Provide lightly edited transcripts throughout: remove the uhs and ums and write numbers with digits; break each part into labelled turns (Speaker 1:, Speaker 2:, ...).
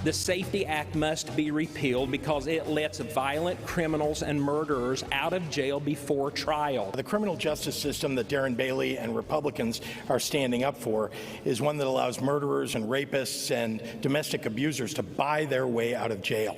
Speaker 1: The Safety Act must be repealed because it lets violent criminals and murderers out of jail before trial.
Speaker 2: The criminal justice system that Darren Bailey and Republicans are standing up for is one that allows murderers and rapists and domestic abusers to buy their way out of jail.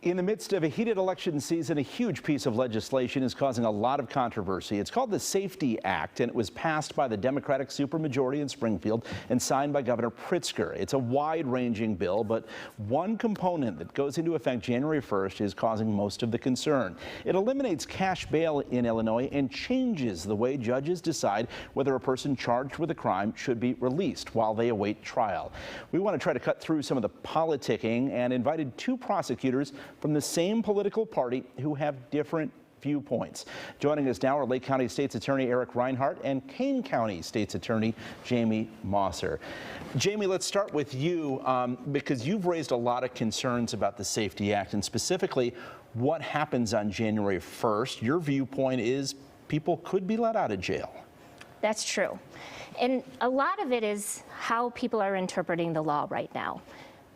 Speaker 3: In the midst of a heated election season, a huge piece of legislation is causing a lot of controversy. It's called the Safety Act, and it was passed by the Democratic supermajority in Springfield and signed by Governor Pritzker. It's a wide-ranging bill, but one component that goes into effect January 1st is causing most of the concern. It eliminates cash bail in Illinois and changes the way judges decide whether a person charged with a crime should be released while they await trial. We want to try to cut through some of the politicking and invited two prosecutors from the same political party who have different viewpoints. Joining us now are Lake County State's Attorney Eric Reinhart and Kane County State's Attorney Jamie Mosser. Jamie, let's start with you because you've raised a lot of concerns about the Safety Act and specifically what happens on January 1st. Your viewpoint is people could be let out of jail.
Speaker 4: That's true. And a lot of it is how people are interpreting the law right now.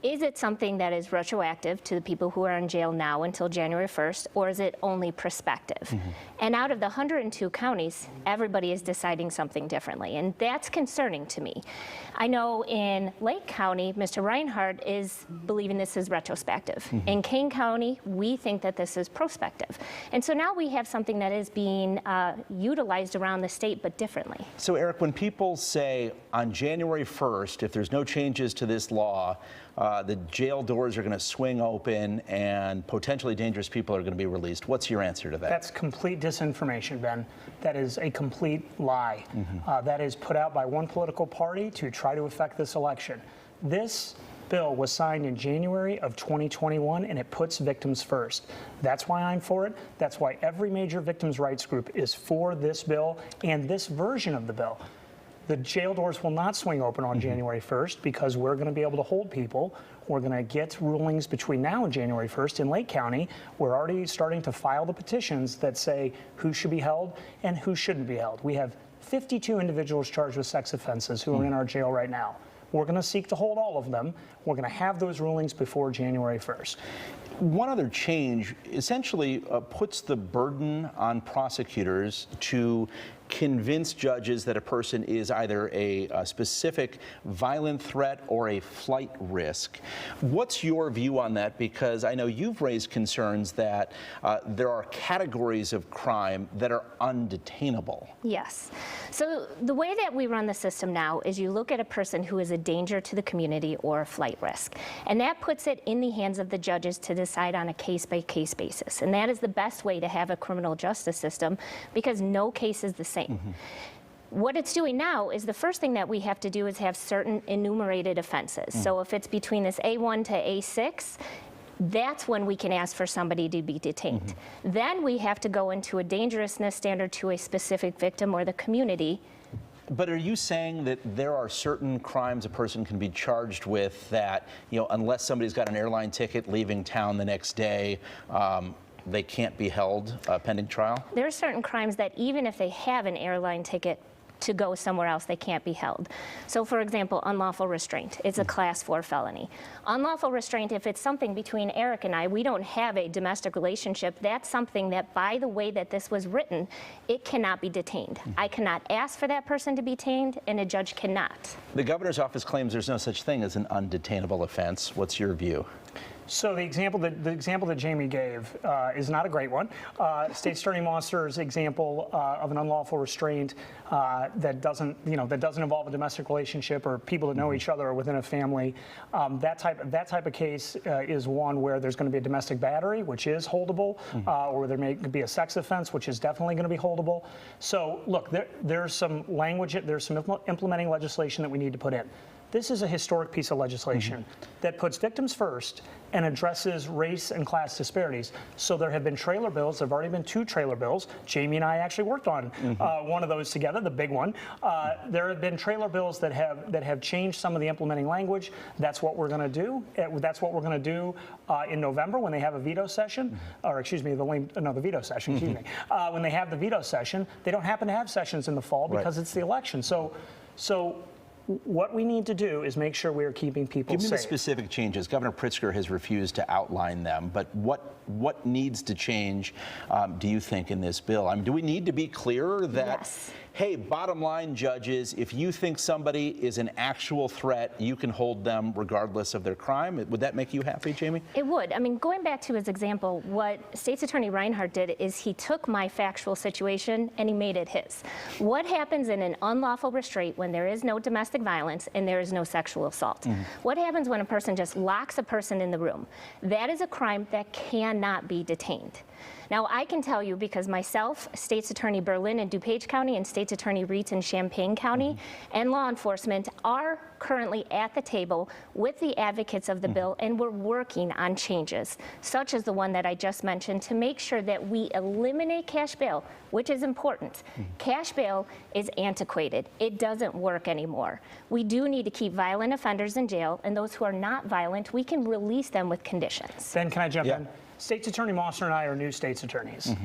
Speaker 4: Is it something that is retroactive to the people who are in jail now until January 1st, or is it only prospective? And out of the 102 counties, everybody is deciding something differently, and that's concerning to me. I know in Lake County, Mr. Reinhart is believing this is retrospective. In Kane County, we think that this is prospective. And so now we have something that is being utilized around the state, but differently.
Speaker 3: So Eric, when people say on January 1st, if there's no changes to this law, the jail doors are going to swing open and potentially dangerous people are going to be released. What's your answer to that?
Speaker 5: That's complete disinformation, Ben. That is a complete lie. That is put out by one political party to try to affect this election. This bill was signed in January of 2021, and it puts victims first. That's why I'm for it. That's why every major victims' rights group is for this bill and this version of the bill. The jail doors will not swing open on January 1st because we're going to be able to hold people. We're going to get rulings between now and January 1st in Lake County. We're already starting to file the petitions that say who should be held and who shouldn't be held. We have 52 individuals charged with sex offenses who are in our jail right now. We're going to seek to hold all of them. We're going to have those rulings before January 1st.
Speaker 3: One other change essentially puts the burden on prosecutors to convince judges that a person is either a specific violent threat or a flight risk. What's your view on that? Because I know you've raised concerns that there are categories of crime that are undetainable.
Speaker 4: Yes. So the way that we run the system now is you look at a person who is a danger to the community or a flight risk. And that puts it in the hands of the judges to decide on a case-by-case basis. And that is the best way to have a criminal justice system because no case is the same. What it's doing now is the first thing that we have to do is have certain enumerated offenses. So if it's between this A1 to A6, that's when we can ask for somebody to be detained. Then we have to go into a dangerousness standard to a specific victim or the community.
Speaker 3: But are you saying that there are certain crimes a person can be charged with that, you know, unless somebody's got an airline ticket leaving town the next day, they can't be held pending trial?
Speaker 4: There are certain crimes that even if they have an airline ticket to go somewhere else, they can't be held. So for example, unlawful restraint. It's a class 4 felony. Unlawful restraint, if it's something between Eric and I, we don't have a domestic relationship, that's something that by the way that this was written, it cannot be detained. I cannot ask for that person to be detained and a judge cannot.
Speaker 3: The governor's office claims there's no such thing as an undetainable offense. What's your view?
Speaker 5: So the example that Jamie gave is not a great one. State Attorney Mosser's example of an unlawful restraint that doesn't involve a domestic relationship or people that know each other or within a family. That type of case is one where there's going to be a domestic battery, which is holdable, or there may be a sex offense, which is definitely going to be holdable. So look, there's some language, there's some implementing legislation that we need to put in. This is a historic piece of legislation that puts victims first and addresses race and class disparities. So there have been trailer bills. There have already been 2 trailer bills. Jamie and I actually worked on one of those together, the big one. There have been trailer bills that have changed some of the implementing language. That's what we're going to do. That's what we're going to do in November when they have a veto session, or excuse me, the veto session. Excuse me. When they have the veto session, they don't happen to have sessions in the fall because it's the election. So What we need to do is make sure we are keeping people
Speaker 3: Give me the
Speaker 5: safe.
Speaker 3: specific changes. Governor Pritzker has refused to outline them, but what needs to change, do you think, in this bill? I mean, do we need to be clearer that,
Speaker 4: Yes.
Speaker 3: hey, bottom line, judges, if you think somebody is an actual threat, you can hold them regardless of their crime? Would that make you happy, Jamie?
Speaker 4: It would. I mean, going back to his example, what State's Attorney Reinhardt did is he took my factual situation and he made it his. What happens in an unlawful restraint when there is no domestic violence and there is no sexual assault? What happens when a person just locks a person in the room? That is a crime that cannot be detained. Now, I can tell you, because myself, State's Attorney Berlin in DuPage County and State's Attorney Reitz in Champaign County, and law enforcement are currently at the table with the advocates of the bill, and we're working on changes, such as the one that I just mentioned, to make sure that we eliminate cash bail, which is important. Cash bail is antiquated. It doesn't work anymore. We do need to keep violent offenders in jail, and those who are not violent, we can release them with conditions.
Speaker 5: Ben, can I jump
Speaker 3: Yeah.
Speaker 5: in? State's Attorney Mosser and I are new state's attorneys.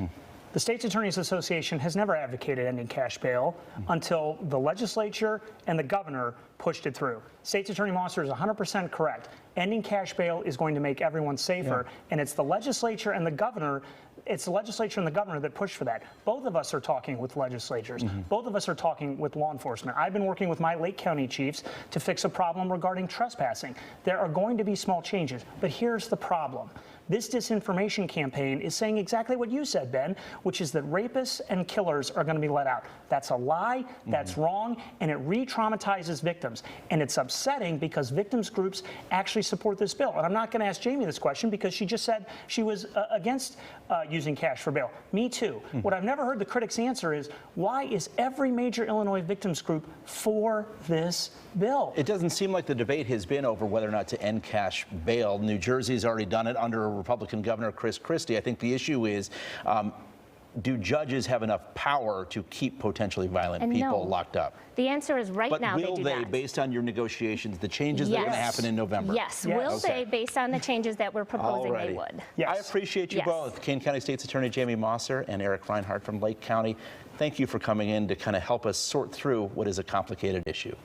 Speaker 5: The State's Attorneys Association has never advocated ending cash bail until the legislature and the governor pushed it through. State's Attorney Mosser is 100% correct. Ending cash bail is going to make everyone safer, and it's the legislature and the governor. It's the legislature and the governor that push for that. Both of us are talking with legislatures. Both of us are talking with law enforcement. I've been working with my Lake County chiefs to fix a problem regarding trespassing. There are going to be small changes, but here's the problem. This disinformation campaign is saying exactly what you said, Ben, which is that rapists and killers are going to be let out. That's a lie, that's wrong, and it re-traumatizes victims. And it's upsetting because victims groups actually support this bill. And I'm not going to ask Jamie this question because she just said she was against using cash for bail. Me too. What I've never heard the critics answer is, why is every major Illinois victims group for this bill?
Speaker 3: It doesn't seem like the debate has been over whether or not to end cash bail. New Jersey's already done it under a Republican Governor, Chris Christie. I think the issue is, do judges have enough power to keep potentially violent
Speaker 4: And
Speaker 3: people
Speaker 4: no.
Speaker 3: locked up?
Speaker 4: The answer is right
Speaker 3: But
Speaker 4: now
Speaker 3: will
Speaker 4: they do
Speaker 3: they,
Speaker 4: not.
Speaker 3: based on your negotiations, the changes that are going to
Speaker 4: Yes.
Speaker 3: happen in November?
Speaker 4: Yes,
Speaker 5: Yes.
Speaker 4: will
Speaker 3: Okay.
Speaker 4: they, based on the changes that we're proposing, they
Speaker 3: Alrighty.
Speaker 4: would.
Speaker 5: Yes.
Speaker 3: I appreciate you
Speaker 4: Yes.
Speaker 3: both. Kane County State's Attorney Jamie Mosser and Eric Reinhardt from Lake County. Thank you for coming in to kind of help us sort through what is a complicated issue.